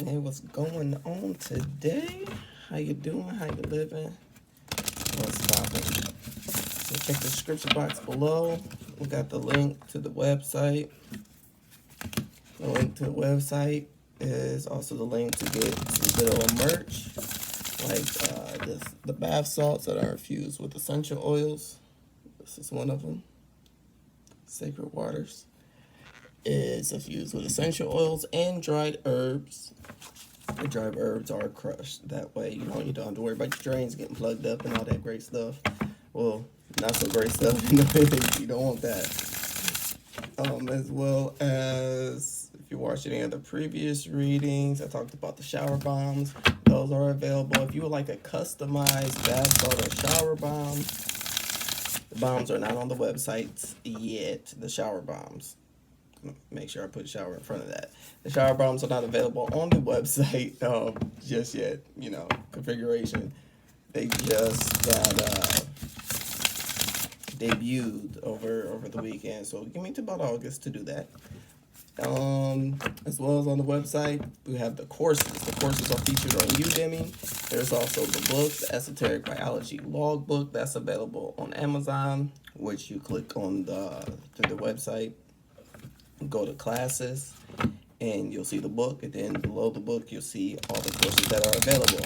Hey, what's going on today? How you doing? How you living? What's poppin'? So check the description box below. We got the link to the website. The link to the website is also the link to get some good old merch, like the bath salts that are infused with essential oils. This is one of them. Sacred Waters is infused with essential oils and dried herbs. The dried herbs are crushed. That way, you don't have to worry about your drains getting plugged up and all that great stuff. Well, not so great stuff. You don't want that. As well as, if you watched any of the previous readings, I talked about the shower bombs. Those are available. If you would like a customized bath salt or shower bomb, the bombs are not on the website yet. The shower bombs. Make sure I put shower in front of that. The shower bombs are not available on the website just yet. Configuration. They just got debuted over the weekend, so give me to about August to do that. As well as on the website, we have the courses. The courses are featured on Udemy. There's also the book, the Esoteric Biology Logbook, that's available on Amazon, which you click on through the website, go to classes, and you'll see the book, and then below the book you'll see all the courses that are available.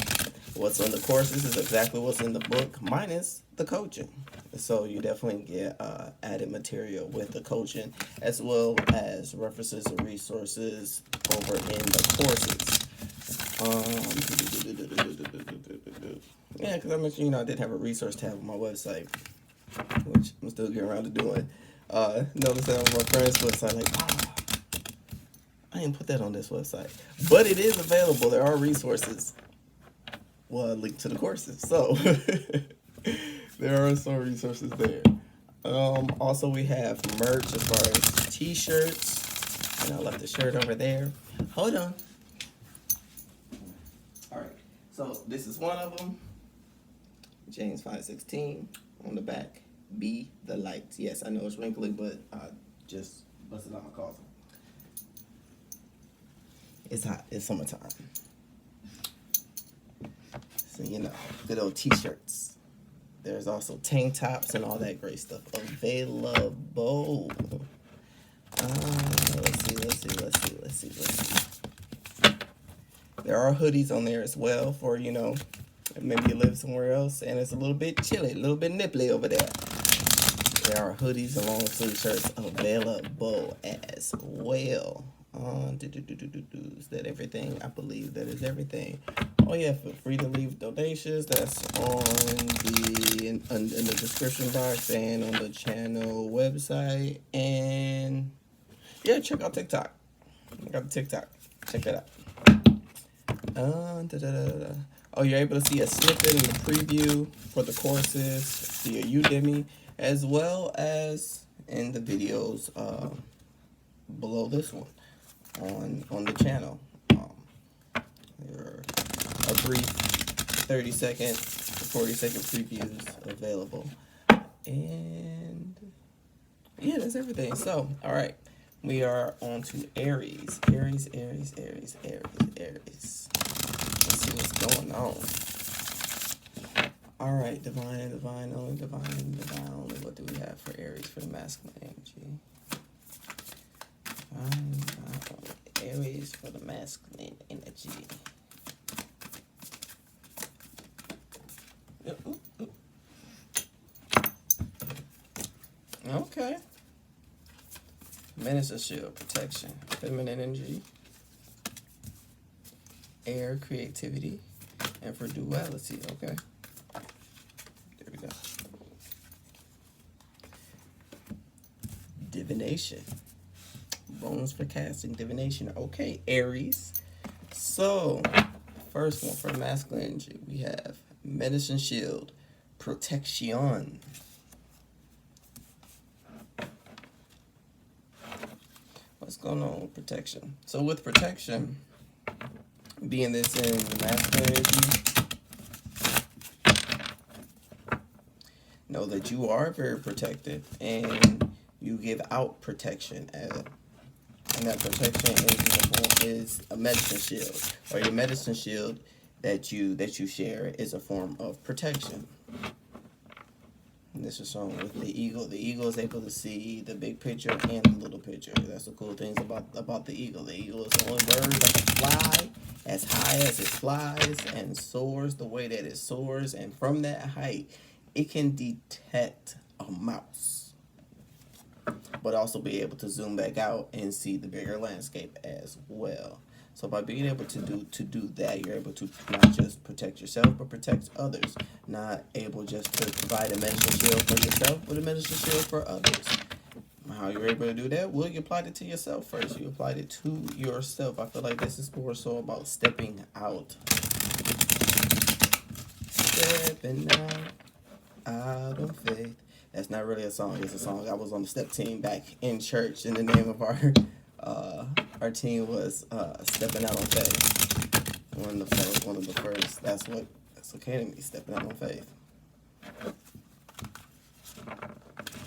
What's on the courses is exactly what's in the book, minus the coaching. So you definitely get added material with the coaching, as well as references and resources over in the courses. Yeah, because I mentioned, I did have a resource tab on my website, which I'm still getting around to doing. Notice that on my friends' website, like, I didn't put that on this website. But it is available. There are resources. Well, link to the courses. So there are some resources there. Also, we have merch as far as t-shirts. And I left the shirt over there. Hold on. All right. So this is one of them. James 5:16 on the back. Be the light. Yes, I know it's wrinkly, but I just busted out my coffee. It's hot. It's summertime. So, good old t-shirts. There's also tank tops and all that great stuff available. Let's see. There are hoodies on there as well for, maybe you live somewhere else and it's a little bit chilly, a little bit nipply over there. There are hoodies and long sleeve shirts available as well. Is that everything? I believe that is everything. Oh yeah, feel free to leave donations. That's in the description box and on the channel website. And yeah, check out TikTok. I got the TikTok. Check that out. Oh, you're able to see a snippet in the preview for the courses via Udemy, as well as in the videos below this one on the channel. There are a brief 30-second to 40-second previews available. And yeah, that's everything. So, all right. We are on to Aries. Aries. Let's see what's going on. All right, divine, only divine. What do we have for Aries for the masculine energy? Aries for the masculine energy. Okay. Minister shield, protection, feminine energy, air, creativity, and for duality. Okay. There we go. Divination. Bones for casting, divination. Okay, Aries. So, first one for masculine energy, we have medicine shield, protection. What's going on with protection? So with protection, being this in the masculine energy, know that you are very protective and you give out protection. and that protection is a medicine shield, or your medicine shield that you share is a form of protection. And this is shown with the eagle. The eagle is able to see the big picture and the little picture. That's the cool things about the eagle. The eagle is the only bird that can fly as high as it flies and soars the way that it soars. And from that height, it can detect a mouse, but also be able to zoom back out and see the bigger landscape as well. So by being able to do that, you're able to not just protect yourself, but protect others. Not able just to provide a medicine shield for yourself, but a medicine shield for others. How you're able to do that? Well, you applied it to yourself first. You applied it to yourself. I feel like this is more so about stepping out. Stepping out of faith. That's not really a song. It's a song. I was on the step team back in church, and the name of our team was Stepping Out on Faith. That was one of the first. That's okay to me. Stepping out on faith.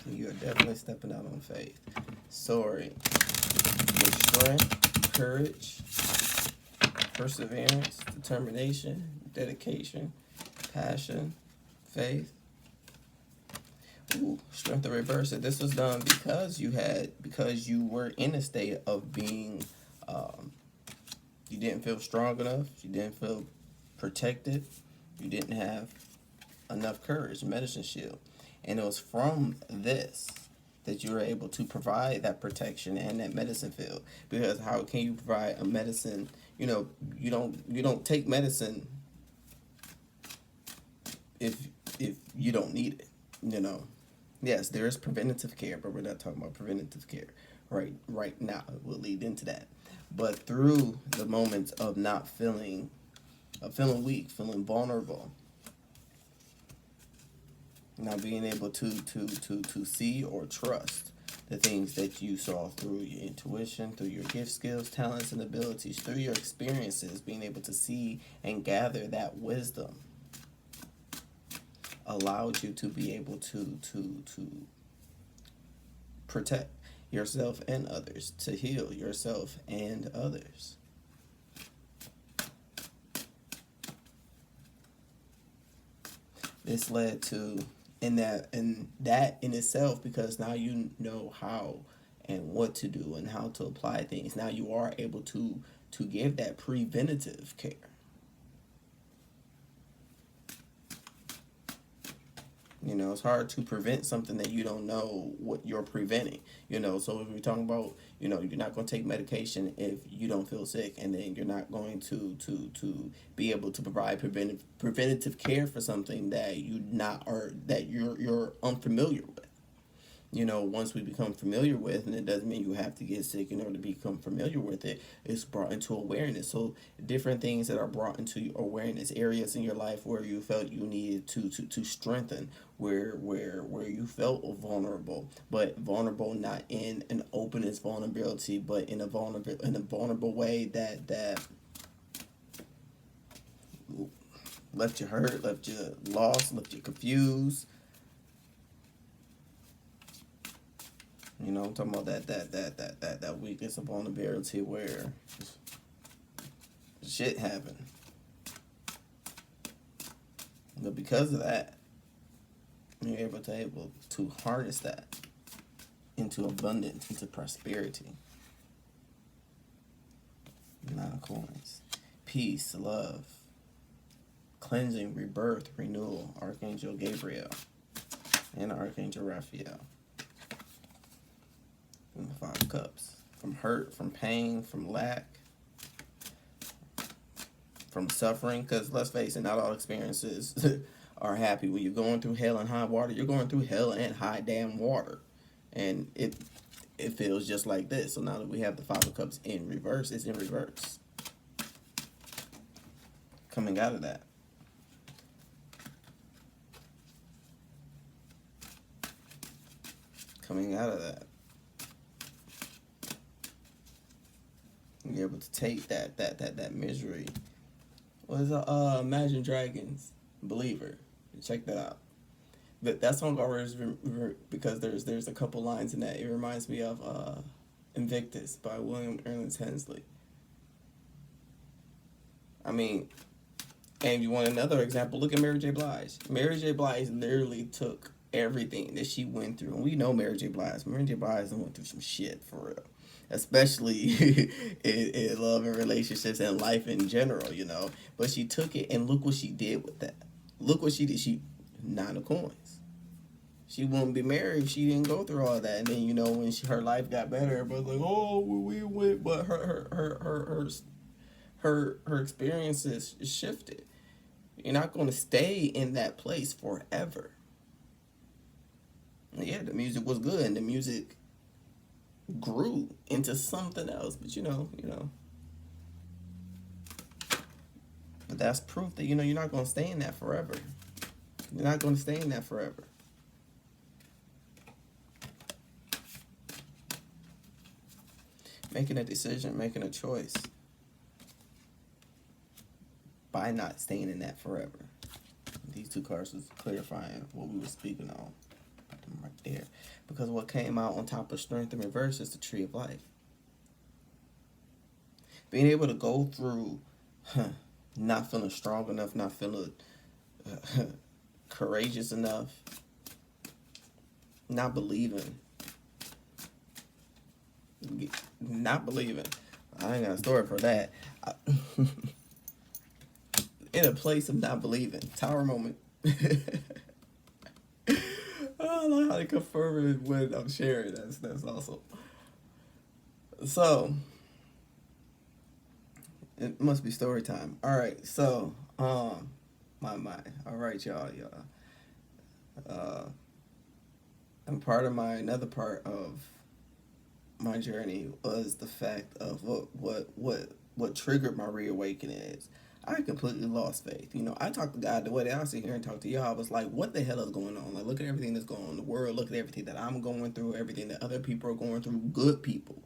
You are definitely stepping out on faith. Soaring with strength, courage, perseverance, determination, dedication, passion, faith. Ooh, strength to reverse it. This was done because you were in a state of being, you didn't feel strong enough, you didn't feel protected, you didn't have enough courage, medicine shield. And it was from this that you were able to provide that protection and that medicine field. Because how can you provide a medicine? You don't take medicine if you don't need it. Yes, there is preventative care, but we're not talking about preventative care right now. We'll lead into that. But through the moments of not feeling weak, feeling vulnerable, not being able to see or trust the things that you saw through your intuition, through your gift, skills, talents, and abilities, through your experiences, being able to see and gather that wisdom allowed you to be able to protect yourself and others, to heal yourself and others. This led to that in itself, because now you know how and what to do and how to apply things. Now you are able to give that preventative care. It's hard to prevent something that you don't know what you're preventing. So if we're talking about, you're not going to take medication if you don't feel sick, and then you're not going to be able to provide preventative care for something that you're unfamiliar with. Once we become familiar with, and it doesn't mean you have to get sick in order to become familiar with it, it's brought into awareness. So different things that are brought into awareness, areas in your life where you felt you needed to strengthen, where you felt vulnerable, but vulnerable not in an openness vulnerability, but in a vulnerable way that left you hurt, left you lost, left you confused. I'm talking about that weakness of vulnerability where shit happened. But because of that, you're able to harness that into abundance, into prosperity. 9 of coins. Peace, love, cleansing, rebirth, renewal. Archangel Gabriel and Archangel Raphael. From the 5 of Cups. From hurt, from pain, from lack, from suffering. Because let's face it, not all experiences are happy. When you're going through hell and high water, you're going through hell and high damn water. And it feels just like this. So now that we have the 5 of Cups in reverse, it's in reverse. Coming out of that. Coming out of that. You're able to take that misery. What is Imagine Dragons Believer? Check that out. That song always because there's a couple lines in that. It reminds me of Invictus by William Ernest Hensley. I mean, and you want another example, look at Mary J. Blige. Mary J. Blige literally took everything that she went through. And we know Mary J. Blige. Mary J. Blige went through some shit, for real. Especially in love and relationships and life in general, you know. But she took it, and look what she did with that. Look what she did. She, 9 of coins. She wouldn't be married if she didn't go through all that. And then, you know, when her life got better, everybody's like, oh, we went. But her experiences shifted. You're not going to stay in that place forever. Yeah, the music was good, and the music grew into something else. But you know. But that's proof that, you know, you're not going to stay in that forever. You're not going to stay in that forever. Making a decision, making a choice by not staying in that forever. These 2 cards was clarifying what we were speaking on. Put them right there. Because what came out on top of Strength in Reverse is the Tree of Life. Being able to go through not feeling strong enough, not feeling courageous enough, not believing. Not believing. I ain't got a story for that. In a place of not believing. Tower moment. I don't know how to confirm it when I'm sharing. That's awesome. So, it must be story time. All right. So, my mind. All right, y'all. And another part of my journey was the fact of what triggered my reawakening is. I completely lost faith. You know, I talked to God the way that I sit here and talk to y'all. I was like, what the hell is going on? Like, look at everything that's going on in the world. Look at everything that I'm going through, everything that other people are going through. Good people.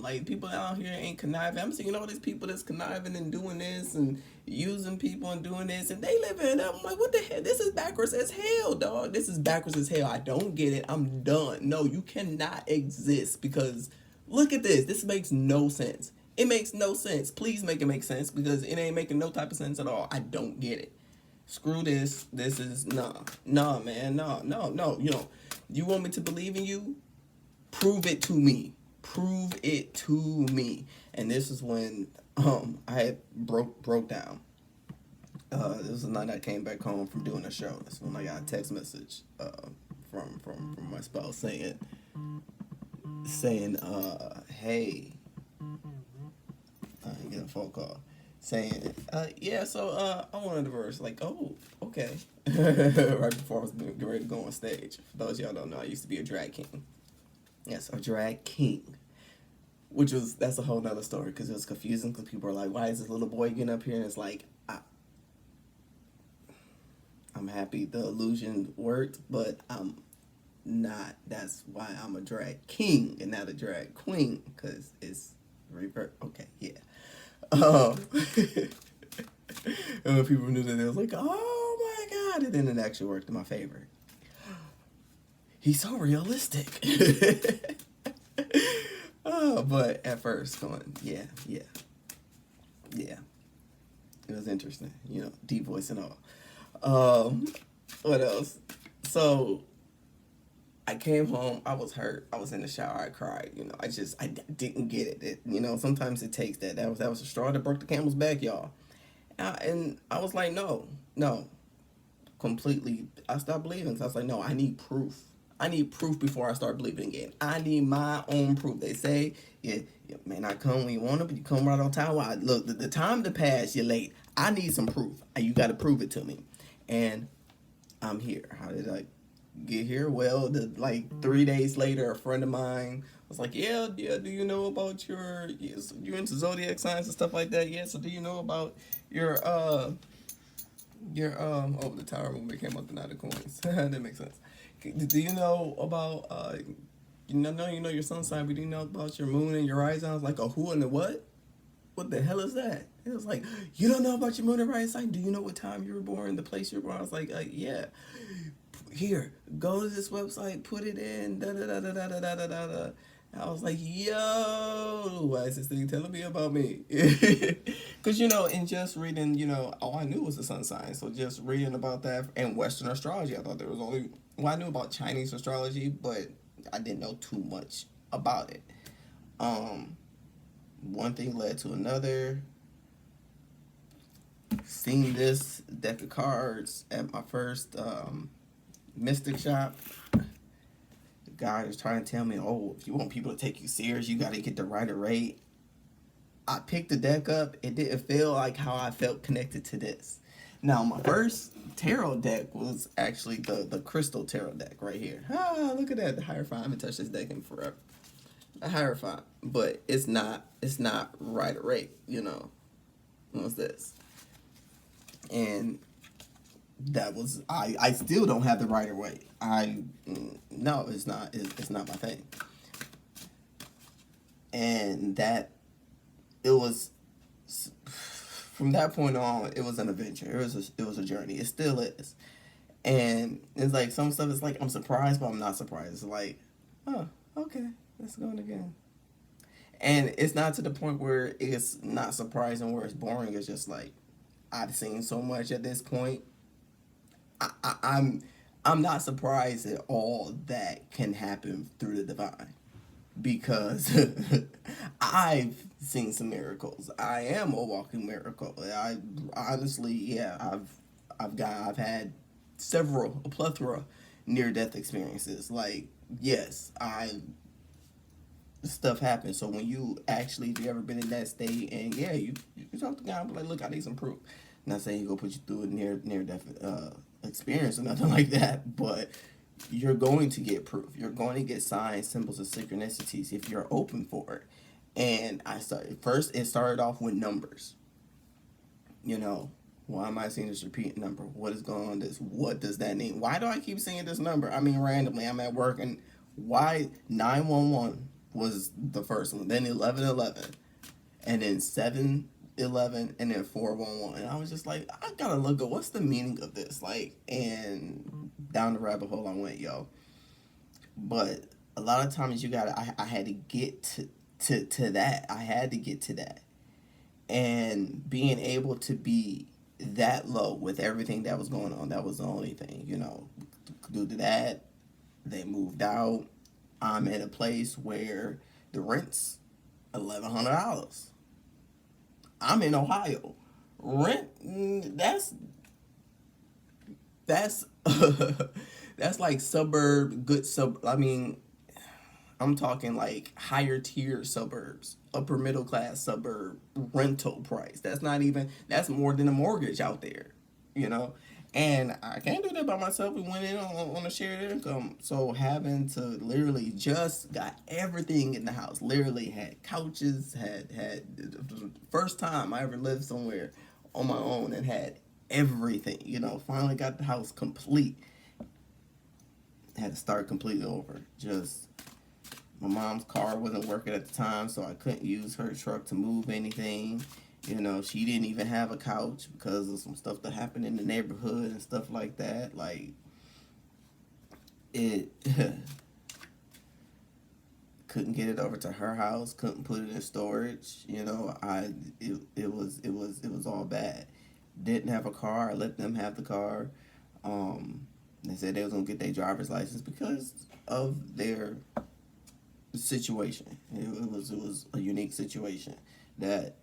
Like, people out here ain't conniving. I'm seeing all these people that's conniving and doing this and using people and doing this, and they living it up. I'm like, what the hell? This is backwards as hell, dog. This is backwards as hell. I don't get it. I'm done. No, you cannot exist, because look at this. This makes no sense. It makes no sense. Please make it make sense, because it ain't making no type of sense at all. I don't get it. Screw this. This is, nah, man, no. You know, you want me to believe in you? Prove it to me. Prove it to me. And this is when I had broke down. This was the night I came back home from doing a show. That's when I got a text message from my spouse saying, hey, I get a phone call saying, yeah, so I want a divorce. Like, oh, okay. Right before I was getting ready to go on stage. For those of y'all don't know, I used to be a drag king. Yes, a drag king. That's a whole nother story, because it was confusing, because people are like, why is this little boy getting up here? And it's like, I'm happy the illusion worked, but I'm not. That's why I'm a drag king and not a drag queen, because it's revert. Okay, yeah. And when people knew that, they was like, oh my God. And then it actually worked in my favor. He's so realistic. But at first going, yeah. It was interesting, you know, deep voice and all. What else? So I came home, I was hurt, I was in the shower, I cried, you know, I didn't get it. You know, sometimes it takes that. That was the straw that broke the camel's back, y'all. And I was like, no, completely. I stopped believing, because I was like, no, I need proof. I need proof before I start believing again. I need my own proof. They say, it may not come when you want it, but you come right on time. Well, look, the time to pass, you're late. I need some proof. You got to prove it to me. And I'm here. How did I get here? Well, 3 days later, a friend of mine was like, yeah, do you know about you're into zodiac signs and stuff like that? Yeah, so do you know about your the tower movement came up the 9 of coins. That makes sense. Do you know about you know your sun sign, but do you know about your moon and your rising? I was like, a who and a what? What the hell is that? It was like, you don't know about your moon and rising sign? Do you know what time you were born, the place you were born? I was like, yeah. Here, go to this website, put it in, da da da da da da da da da. I was like, yo, why is this thing telling me about me? Because, in just reading, all I knew was the sun sign. So just reading about that and Western astrology, I thought there was only, well, I knew about Chinese astrology, but I didn't know too much about it. One thing led to another. Seen this deck of cards at my first mystic shop. The guy was trying to tell me, oh, if you want people to take you serious, you got to get the rider rate. I picked the deck up. It didn't feel like how I felt connected to this. Now, my first tarot deck was actually the crystal tarot deck right here. Ah, look at that. The Hierophant. I haven't touched this deck in forever. The Hierophant. But it's not rider rate, What's this? And that was I still don't have the rider weight. No, it's not my thing. And that it was from that point on, it was an adventure. It was a journey. It still is. And it's like some stuff is like I'm surprised, but I'm not surprised. It's like, oh, okay, let's go again. And it's not to the point where it's not surprising, where it's boring. It's just like I've seen so much at this point. I'm not surprised at all that can happen through the divine, because I've seen some miracles. I am a walking miracle. I honestly, yeah, I've had a plethora near death experiences. Like, yes, stuff happens. So when you actually, if you ever been in that state, and yeah, you talk to God, but like, look, I need some proof. I'm not saying he go put you through a near death experience or nothing like that, but you're going to get proof. You're going to get signs, symbols, and synchronicities if you're open for it. And it started off with numbers. Why am I seeing this repeat number? What is going on this? What does that mean? Why do I keep seeing this number? I mean, randomly, I'm at work, and why 911 was the first one, then 1111, and then 711, and then 411. And I was just like, I gotta look at what's the meaning of this, like, and down the rabbit hole I went, yo. But a lot of times I had to get to that. I had to get to that, and being able to be that low with everything that was going on, that was the only thing, due to that, they moved out. I'm in a place where the rent's $1,100. I'm in Ohio. Rent, that's that's like I mean, I'm talking like higher tier suburbs, upper middle class suburb rental price. That's more than a mortgage out there, you know? And I can't do that by myself. We went in on a shared income. So having to literally just got everything in the house. Literally had couches, had first time I ever lived somewhere on my own and had everything, finally got the house complete. Had to start completely over. Just my mom's car wasn't working at the time, so I couldn't use her truck to move anything. She didn't even have a couch because of some stuff that happened in the neighborhood and stuff like that. Like, it couldn't get it over to her house, couldn't put it in storage. It was all bad. Didn't have a car. I let them have the car. They said they was gonna get their driver's license because of their situation. It was a unique situation that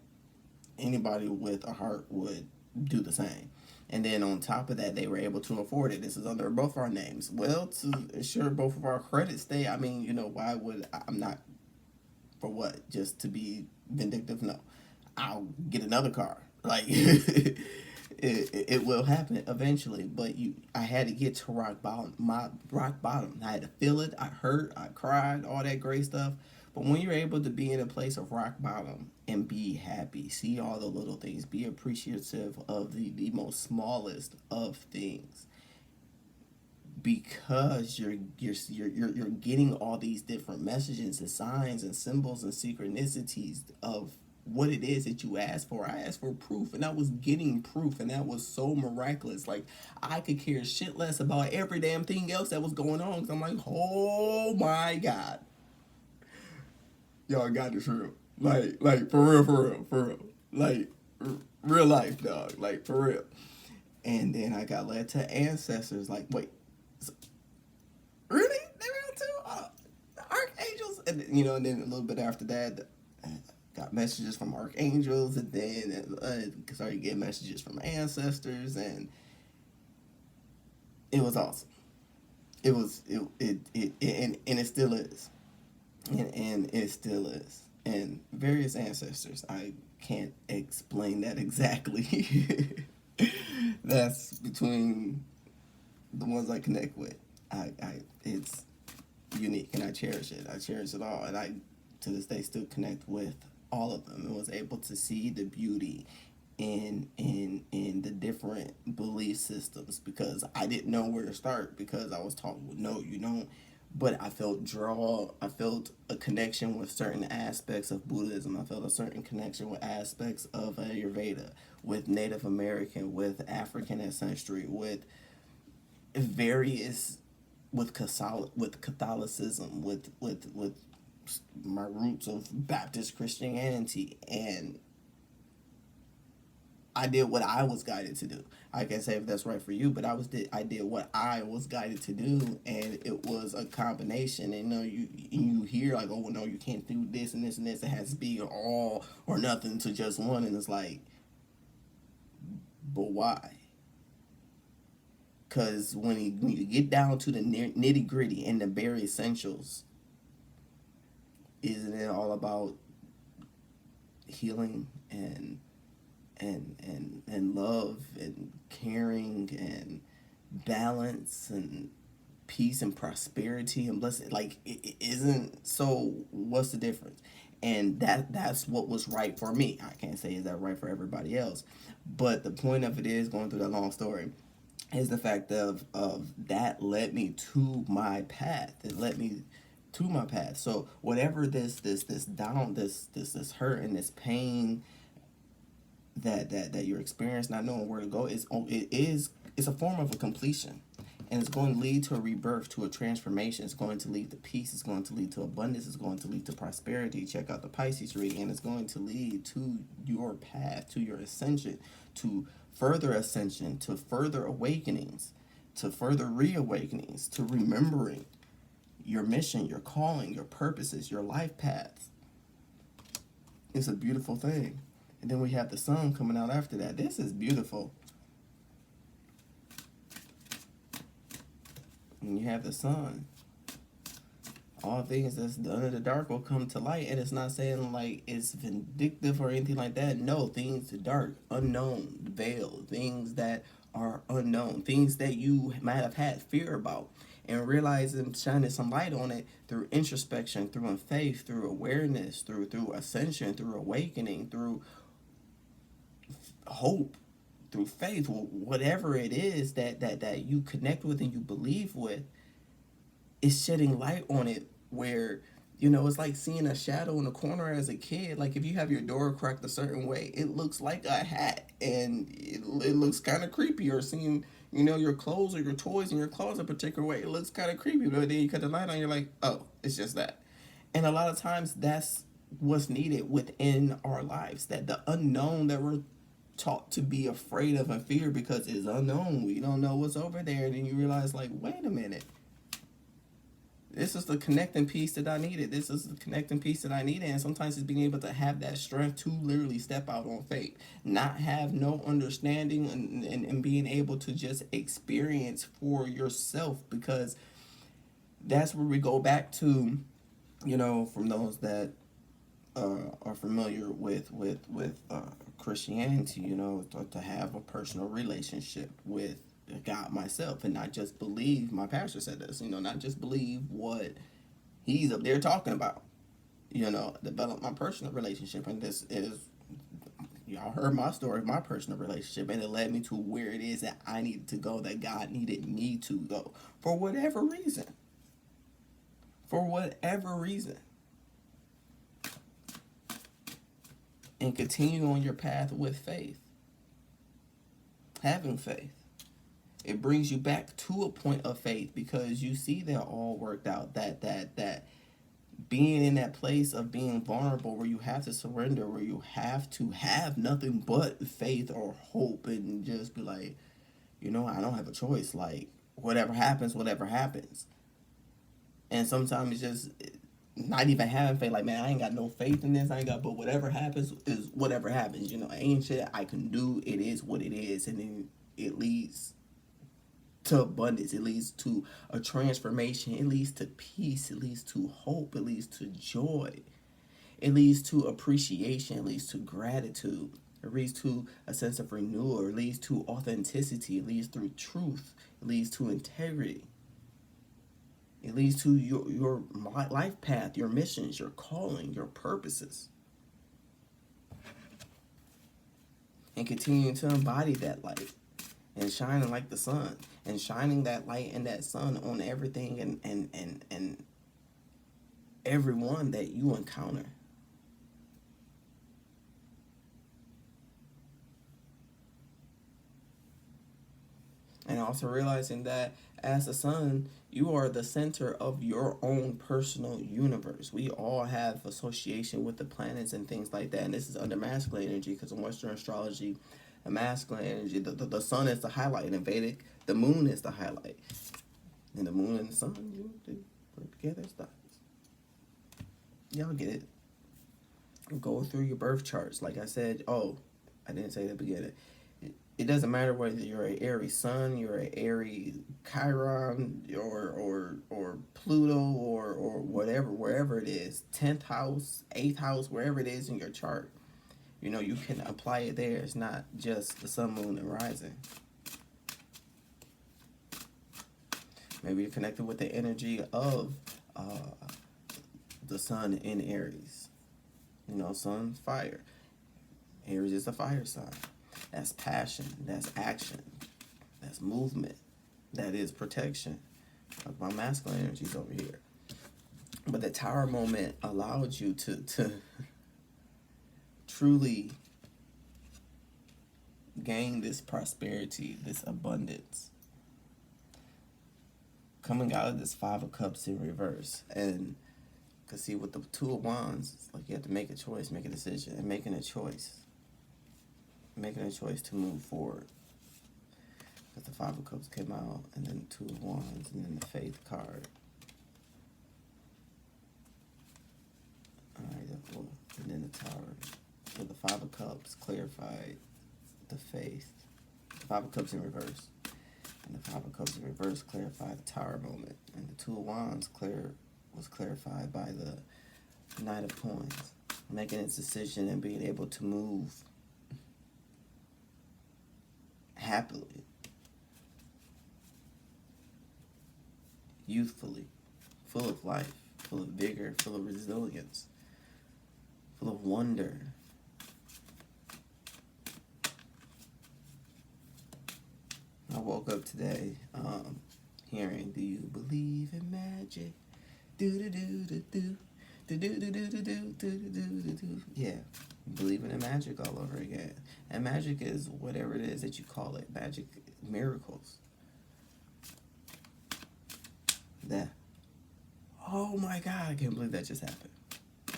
anybody with a heart would do the same. And then on top of that, they were able to afford it. This is under both our names. Well, to ensure both of our credits stay, I mean, why would I'm not, for what? Just to be vindictive? No. I'll get another car. Like, it will happen eventually, but I had to get to rock bottom. I had to feel it. I hurt. I cried. All that great stuff. But when you're able to be in a place of rock bottom and be happy, see all the little things, be appreciative of the most smallest of things, because you're getting all these different messages and signs and symbols and synchronicities of what it is that you asked for. I asked for proof, and I was getting proof, and that was so miraculous. Like, I could care shit less about every damn thing else that was going on, because I'm like, oh my God. y'all got this real. Like for real, for real, for real. Like real life, dog. Like for real. And then I got led to ancestors. Like, wait, really? They real too? The archangels, and you know, and then a little bit after that, got messages from archangels, and then started getting messages from ancestors, and it was awesome. It was and it still is, and it still is, and various ancestors. I can't explain that exactly. That's between the ones I connect with. It's unique, and I cherish it. I cherish it all, and I to this day still connect with all of them, and was able to see the beauty in the different belief systems, because I didn't know where to start, because I was taught, well, no, you don't. But I felt a connection with certain aspects of Buddhism. I felt a certain connection with aspects of Ayurveda, with Native American, with African ancestry, with various, with Catholicism, with my roots of Baptist Christianity, and I did what I was guided to do. I can't say if that's right for you, but I did what I was guided to do, and it was a combination. And you hear like, oh no, you can't do this and this and this. It has to be all or nothing to just one, and it's like, but why? Because when you get down to the nitty gritty and the bare essentials, isn't it all about healing and love and caring and balance and peace and prosperity and blessing? Like, it isn't. So what's the difference? And that's what was right for me. I can't say is that right for everybody else, but the point of it is, going through that long story, is the fact of that led me to my path. It led me to my path. So whatever this down, this hurt and this pain that you're experiencing, not knowing where to go, it's a form of a completion, and it's going to lead to a rebirth, to a transformation. It's going to lead to peace. It's going to lead to abundance. It's going to lead to prosperity. Check out the Pisces reading, and it's going to lead to your path, to your ascension, to further ascension, to further awakenings, to further reawakenings, to remembering your mission, your calling, your purposes, your life paths. It's a beautiful thing. And then we have the sun coming out after that. This is beautiful. And you have the sun. All things that's done in the dark will come to light. And it's not saying like it's vindictive or anything like that. No, things dark, unknown, veiled, things that are unknown, things that you might have had fear about. And realizing, shining some light on it through introspection, through faith, through awareness, through ascension, through awakening, through hope, through faith, whatever it is that you connect with and you believe with, is shedding light on it. Where, it's like seeing a shadow in the corner as a kid. Like if you have your door cracked a certain way, it looks like a hat, and it looks kind of creepy. Or seeing, your clothes or your toys in your closet a particular way, it looks kind of creepy. But then you cut the light on, you're like, oh, it's just that. And a lot of times that's what's needed within our lives, that the unknown that we're taught to be afraid of and fear, because it's unknown. We don't know what's over there. And then you realize, like, wait a minute. This is the connecting piece that I needed. This is the connecting piece that I needed. And sometimes it's being able to have that strength to literally step out on faith. Not have no understanding, and being able to just experience for yourself. Because that's where we go back to, from those that are familiar with Christianity, to have a personal relationship with God myself, and not just believe, my pastor said this, not just believe what he's up there talking about, develop my personal relationship. And this is, y'all heard my story of my personal relationship, and it led me to where it is that I needed to go, that God needed me to go, for whatever reason. And continue on your path with faith, having faith. It brings you back to a point of faith, because you see that all worked out, that being in that place of being vulnerable, where you have to surrender, where you have to have nothing but faith or hope, and just be like, I don't have a choice. Like, whatever happens, whatever happens. And sometimes it's just not even having faith. Like, man, I ain't got no faith in this. I ain't got, but whatever happens is whatever happens. Ain't shit I can do. It is what it is. And then it leads to abundance. It leads to a transformation. It leads to peace. It leads to hope. It leads to joy. It leads to appreciation. It leads to gratitude. It leads to a sense of renewal. It leads to authenticity. It leads through truth. It leads to integrity. It leads to your life path, your missions, your calling, your purposes. And continuing to embody that light and shining like the sun, and shining that light and that sun on everything and everyone that you encounter. And also realizing that as a sun, you are the center of your own personal universe. We all have association with the planets and things like that. And this is under masculine energy, because in Western astrology, the masculine energy, the sun is the highlight. In Vedic, the moon is the highlight. And the moon and the sun, they work together as dots. Y'all get it. Go through your birth charts. Like I said, I didn't say it at the beginning. It doesn't matter whether you're an Aries sun, you're an Aries Chiron, or Pluto, or whatever, wherever it is, 10th house, 8th house, wherever it is in your chart. You can apply it there. It's not just the sun, moon, and rising. Maybe you're connected with the energy of the sun in Aries. Sun, fire. Aries is a fire sign. That's passion. That's action. That's movement. That is protection. Like my masculine energies over here. But the Tower moment allowed you to truly gain this prosperity, this abundance, coming out of this Five of Cups in reverse. And because see, with the Two of Wands, it's like you have to make a choice, make a decision, and making a choice to move forward. Because the Five of Cups came out, and then the Two of Wands, and then the Faith card. Alright, and then the Tower. So the Five of Cups clarified the Faith. The Five of Cups in reverse. And the Five of Cups in reverse clarified the Tower moment. And the Two of Wands was clarified by the Knight of Coins. Making its decision and being able to move happily, youthfully, full of life, full of vigor, full of resilience, full of wonder. I woke up today hearing, "Do you believe in magic? Do do do do do do do do do do do do do do." Yeah, believing in magic all over again. And magic is whatever it is that you call it. Magic, miracles. That. Oh my God, I can't believe that just happened.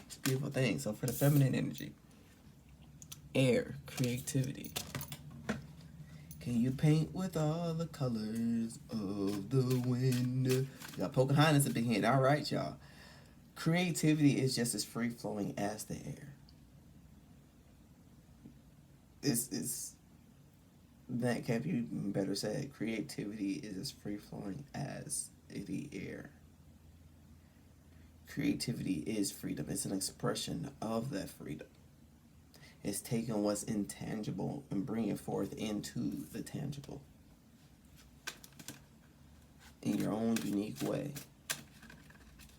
It's a beautiful thing. So for the feminine energy, air, creativity. Can you paint with all the colors of the wind? Got Pocahontas at the end. All right, y'all. Creativity is just as free-flowing as the air. That can't be better said. Creativity is as free-flowing as the air. Creativity is freedom. It's an expression of that freedom. It's taking what's intangible and bringing it forth into the tangible in your own unique way,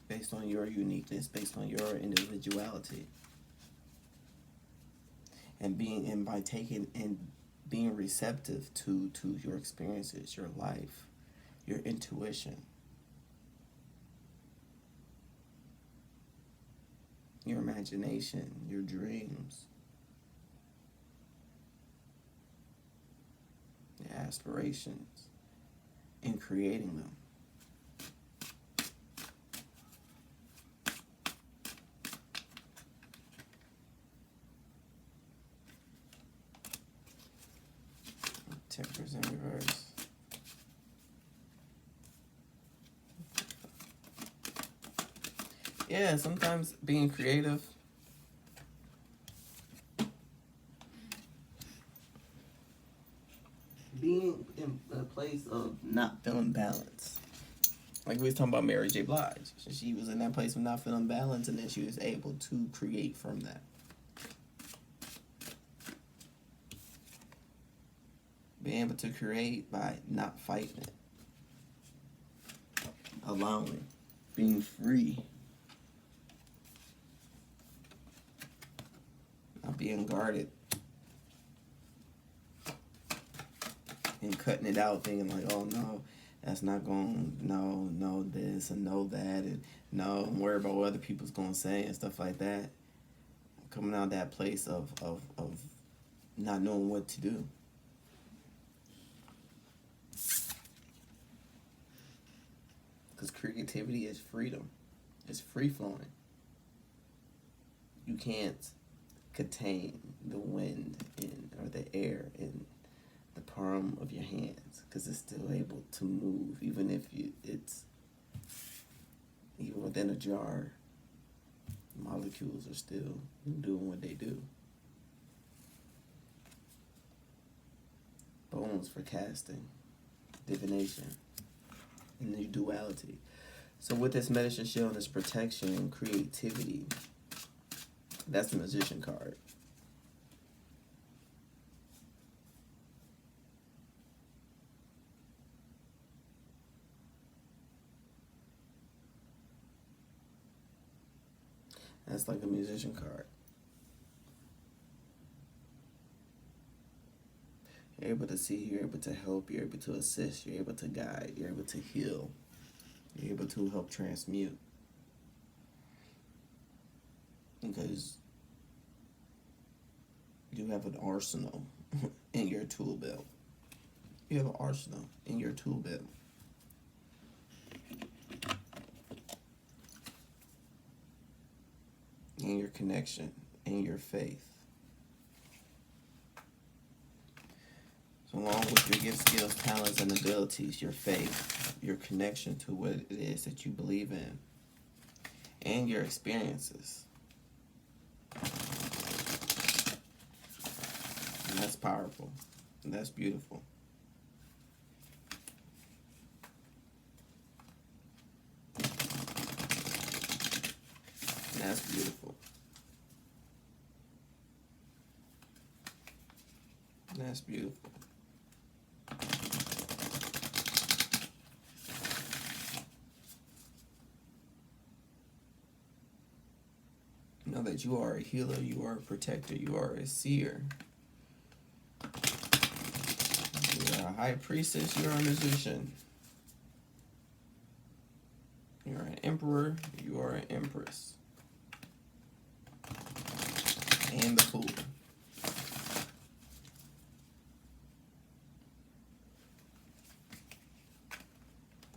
based on your uniqueness, based on your individuality, and by taking and being receptive to your experiences, your life, your intuition, your imagination, your dreams, your aspirations, and creating them. Yeah, sometimes being creative. Being in a place of not feeling balanced. Like we was talking about Mary J. Blige. She was in that place of not feeling balanced, and then she was able to create from that. Being able to create by not fighting it. Allowing. Being free. Not being guarded. And cutting it out, thinking like, oh no, that's not going, no this and no that, and no, I'm worried about what other people's going to say and stuff like that. Coming out of that place of not knowing what to do. Because creativity is freedom. It's free-flowing. You can't contain the wind or the air in the palm of your hands, because it's still able to move, even if it's even within a jar. Molecules are still doing what they do. Bones for casting, divination, and the duality. So with this medicine shield, this protection and creativity, that's the Magician card. That's like a musician card. You're able to see, you're able to help, you're able to assist, you're able to guide, you're able to heal, you're able to help transmute. Because you have an arsenal in your tool belt. You have an arsenal in your tool belt. In your connection, in your faith. So along with your gifts, skills, talents, and abilities, your faith, your connection to what it is that you believe in, and your experiences. And that's powerful. And that's beautiful. And that's beautiful. And that's beautiful. Know that you are a healer, you are a protector, you are a seer. You are a high priestess, you are a magician. You are an emperor, you are an empress. And the Fool.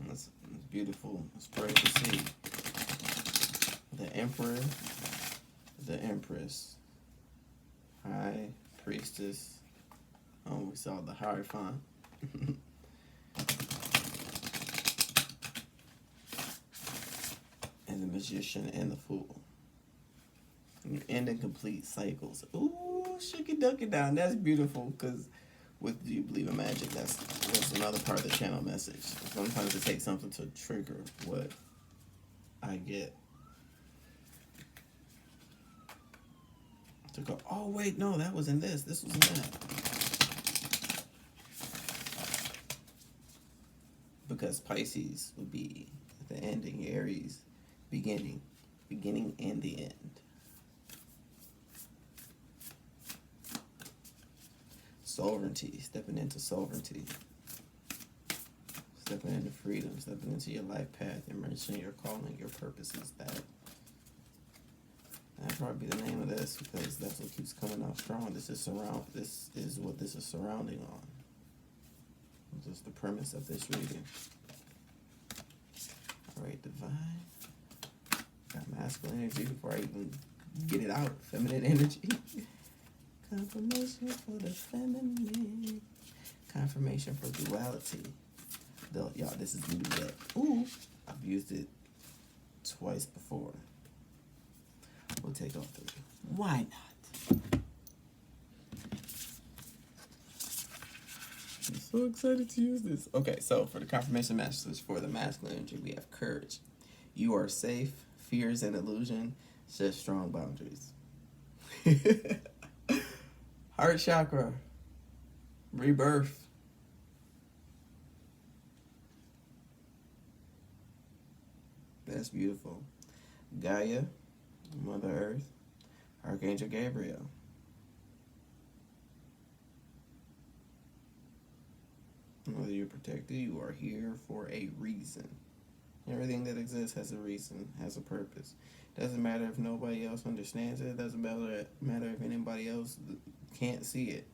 That's beautiful. It's great to see. The emperor, the empress, high priestess. Oh, we saw the Hierophant. And the magician and the fool. And you're ending complete cycles. Ooh, shooky ducky down. That's beautiful, because with Do You Believe in Magic, that's another part of the channel message. Sometimes it takes something to trigger what I get. To go, oh wait, no, that was in this was in that. Because Pisces would be at the ending, Aries, beginning and the end. Sovereignty, stepping into sovereignty. Stepping into freedom, stepping into your life path, immersing your calling, your purposes. That'd probably be the name of this, because that's what keeps coming out strong. This is what this is surrounding on. This is the premise of this reading. Alright, divine. Got masculine energy before I even get it out. Feminine energy. Confirmation for the feminine. Confirmation for duality. Y'all, this is new deck. Ooh, I've used it twice before. We'll take all three. Why not? I'm so excited to use this. Okay, so for the confirmation message for the masculine energy, we have courage. You are safe. Fears and illusion. Set strong boundaries. Heart chakra. Rebirth. That's beautiful. Gaia, Mother Earth, Archangel Gabriel. Whether you're protected, you are here for a reason. Everything that exists has a reason, has a purpose. Doesn't matter if nobody else understands it. Doesn't matter if anybody else can't see it.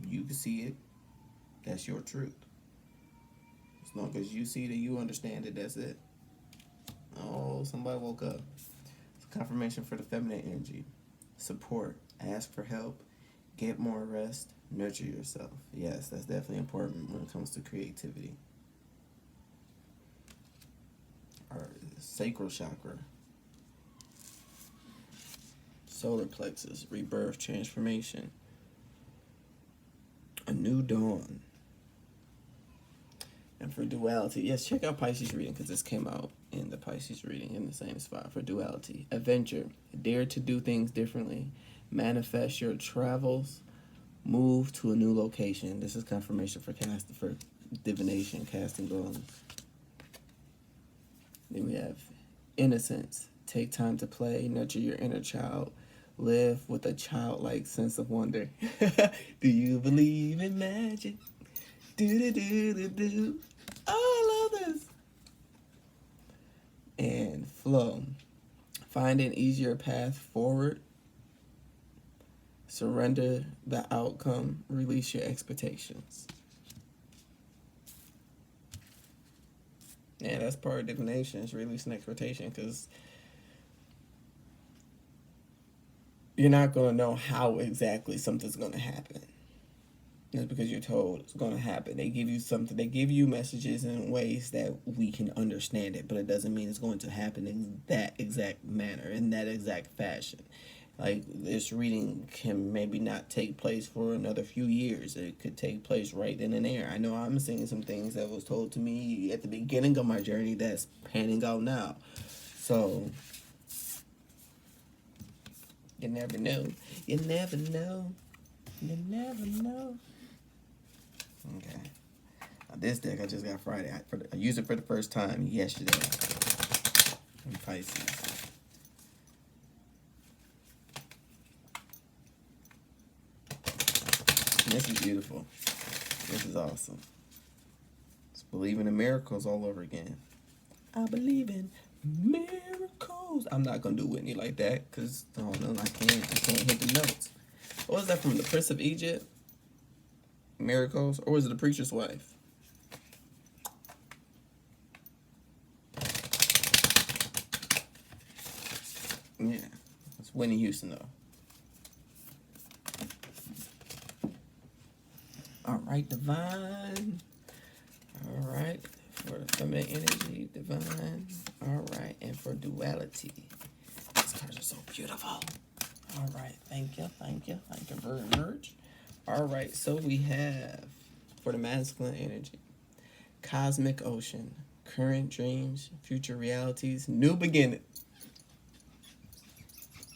You can see it. That's your truth. As long as you see that you understand it, that's it. Oh, somebody woke up. It's confirmation for the feminine energy. Support. Ask for help. Get more rest. Nurture yourself. Yes, that's definitely important when it comes to creativity. Our sacral chakra. Solar plexus. Rebirth. Transformation. A new dawn. And for duality, yes, check out Pisces reading because this came out in the Pisces reading in the same spot. For duality, adventure, dare to do things differently, manifest your travels, move to a new location. This is confirmation for divination, casting goals. Then we have innocence, take time to play, nurture your inner child, live with a childlike sense of wonder. Do you believe in magic? Do. Oh, I love this. And flow. Find an easier path forward. Surrender the outcome. Release your expectations. Yeah, that's part of divination, is releasing expectation, because you're not going to know how exactly something's going to happen. That's because you're told it's going to happen. They give you something. They give you messages in ways that we can understand it, but it doesn't mean it's going to happen in that exact manner, in that exact fashion. Like, this reading can maybe not take place for another few years. It could take place right then and there. I know I'm seeing some things that was told to me at the beginning of my journey that's panning out now. So, you never know. You never know. You never know. Okay. Now this deck I just got Friday. I used it for the first time yesterday. In Pisces. This is beautiful. This is awesome. It's believing in miracles all over again. I believe in miracles. I'm not gonna do Whitney like that because I can't hit the notes. What was that from the Prince of Egypt? Miracles, or was it the preacher's wife? Yeah, it's Whitney Houston though. All right, divine. All right, for the feminine energy, divine. All right, and for duality, these cards are so beautiful. All right, thank you very much. All right, so we have for the masculine energy, cosmic ocean, current dreams, future realities, new beginning.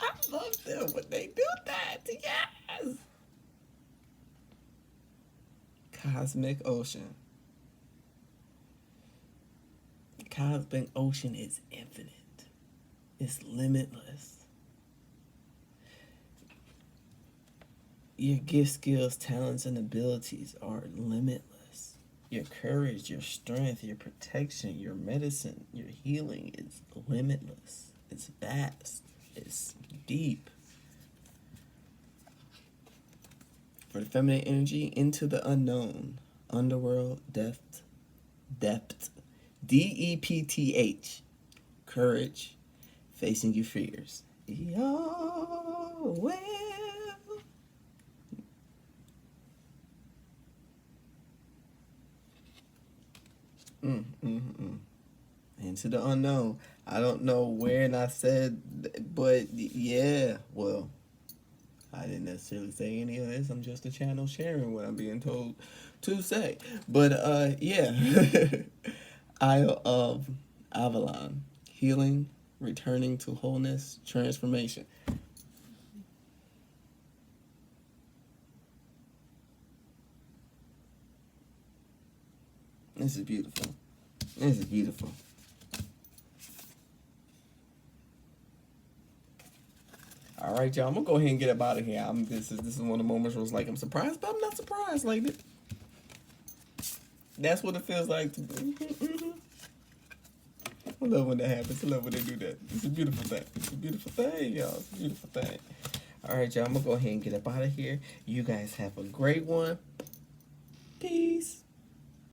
I love them when they do that. Yes. Cosmic ocean. Cosmic ocean is infinite. It's limitless. Your gifts, skills, talents, and abilities are limitless. Your courage, your strength, your protection, your medicine, your healing is limitless. It's vast. It's deep. For the feminine energy, into the unknown, underworld, depth, DEPTH, courage, facing your fears. Well. into the unknown. I don't know where, and I said, but yeah, well, I didn't necessarily say any of this. I'm just a channel sharing what I'm being told to say. But yeah, Isle of Avalon, healing, returning to wholeness, transformation. This is beautiful. This is beautiful. All right, y'all. I'm gonna go ahead and get up out of here. This is one of the moments where it's like I'm surprised, but I'm not surprised. Like that's what it feels like to be. I love when that happens. I love when they do that. It's a beautiful thing. It's a beautiful thing, y'all. It's a beautiful thing. All right, y'all. I'm gonna go ahead and get up out of here. You guys have a great one. Peace.